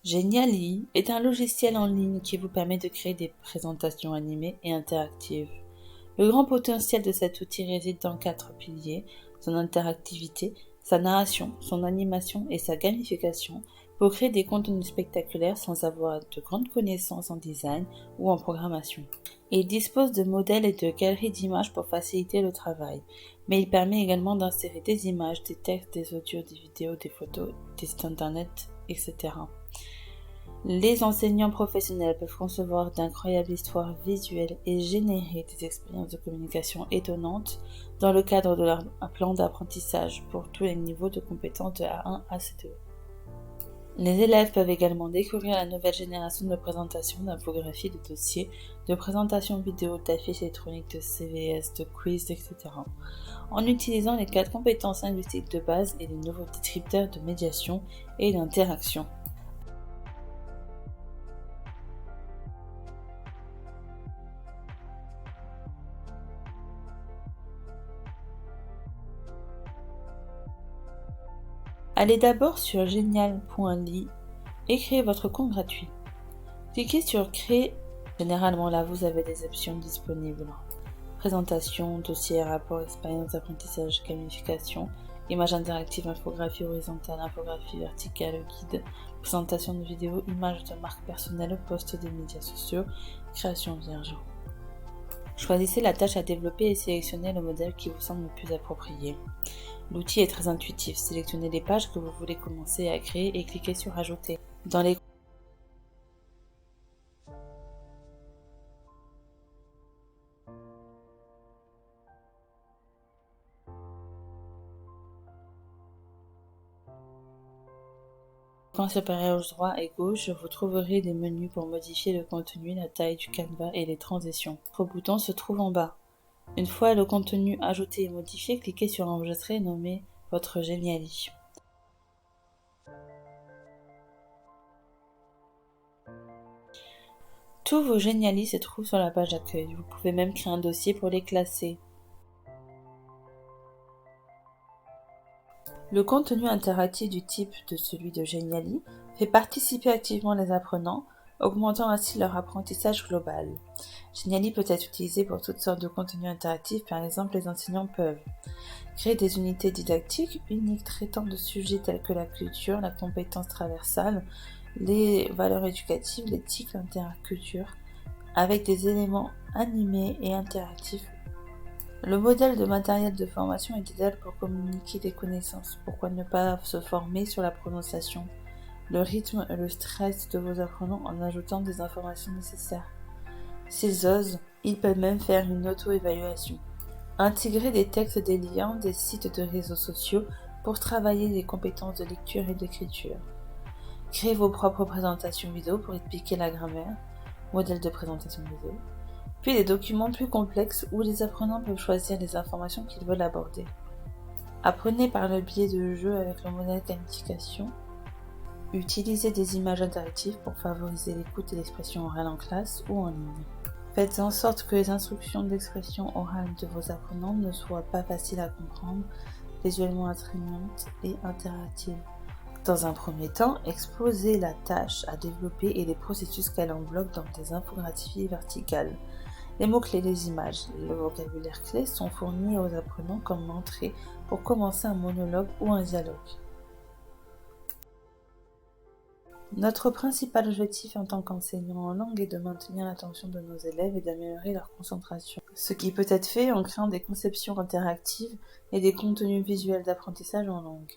Geniali est un logiciel en ligne qui vous permet de créer des présentations animées et interactives. Le grand potentiel de cet outil réside dans 4 piliers: son interactivité, sa narration, son animation et sa gamification pour créer des contenus spectaculaires sans avoir de grandes connaissances en design ou en programmation. Il dispose de modèles et de galeries d'images pour faciliter le travail, mais il permet également d'insérer des images, des textes, des audios, des vidéos, des photos, des sites internet, etc. Les enseignants professionnels peuvent concevoir d'incroyables histoires visuelles et générer des expériences de communication étonnantes dans le cadre de leur plan d'apprentissage pour tous les niveaux de compétences de A1 à C2. Les élèves peuvent également découvrir la nouvelle génération de présentations, d'infographies, de dossiers, de présentations vidéo, d'affiches électroniques, de CVS, de quiz, etc. en utilisant les 4 compétences linguistiques de base et les nouveaux descripteurs de médiation et d'interaction. Allez d'abord sur genial.ly et créez votre compte gratuit. Cliquez sur Créer. Généralement là vous avez des options disponibles. Présentation, dossier, rapport, expérience d'apprentissage, gamification, images interactives, infographie horizontale, infographie verticale, guide, présentation de vidéos, images de marque personnelle, posts des médias sociaux, création vierge. Choisissez la tâche à développer et sélectionnez le modèle qui vous semble le plus approprié. L'outil est très intuitif. Sélectionnez les pages que vous voulez commencer à créer et cliquez sur Ajouter. Coin supérieur droit et gauche, vous trouverez des menus pour modifier le contenu, la taille du canevas et les transitions. Votre bouton se trouve en bas. Une fois le contenu ajouté et modifié, cliquez sur Enregistrer et nommez votre Geniali. Tous vos Geniali se trouvent sur la page d'accueil. Vous pouvez même créer un dossier pour les classer. Le contenu interactif du type de celui de Geniali fait participer activement les apprenants, augmentant ainsi leur apprentissage global. Geniali peut être utilisé pour toutes sortes de contenus interactifs, par exemple les enseignants peuvent créer des unités didactiques uniques traitant de sujets tels que la culture, la compétence traversale, les valeurs éducatives, l'éthique, l'interculture, avec des éléments animés et interactifs. Le modèle de matériel de formation est idéal pour communiquer des connaissances. Pourquoi ne pas se former sur la prononciation, le rythme et le stress de vos apprenants en ajoutant des informations nécessaires. S'ils osent, ils peuvent même faire une auto-évaluation. Intégrer des textes, des liens, des sites de réseaux sociaux pour travailler les compétences de lecture et d'écriture. Créez vos propres présentations vidéo pour expliquer la grammaire, modèle de présentation vidéo, puis des documents plus complexes où les apprenants peuvent choisir les informations qu'ils veulent aborder. Apprenez par le biais de jeux avec le modèle gamification. Utilisez des images interactives pour favoriser l'écoute et l'expression orale en classe ou en ligne. Faites en sorte que les instructions d'expression orale de vos apprenants ne soient pas faciles à comprendre, visuellement attrayantes et interactives. Dans un premier temps, exposez la tâche à développer et les processus qu'elle enveloppe dans des infographies verticales. Les mots-clés, les images, le vocabulaire clé sont fournis aux apprenants comme entrée pour commencer un monologue ou un dialogue. Notre principal objectif en tant qu'enseignant en langue est de maintenir l'attention de nos élèves et d'améliorer leur concentration. Ce qui peut être fait en créant des conceptions interactives et des contenus visuels d'apprentissage en langue.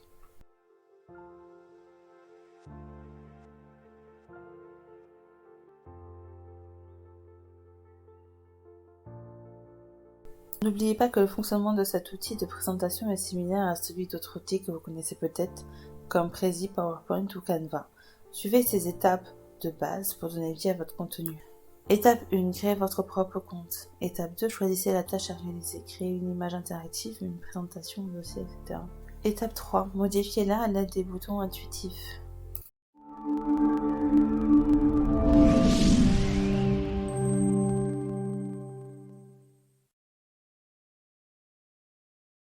N'oubliez pas que le fonctionnement de cet outil de présentation est similaire à celui d'autres outils que vous connaissez peut-être, comme Prezi, PowerPoint ou Canva. Suivez ces étapes de base pour donner vie à votre contenu. Étape 1. Créez votre propre compte. Étape 2. Choisissez la tâche à réaliser. Créez une image interactive, une présentation, un dossier, etc. Étape 3. Modifiez-la à l'aide des boutons intuitifs.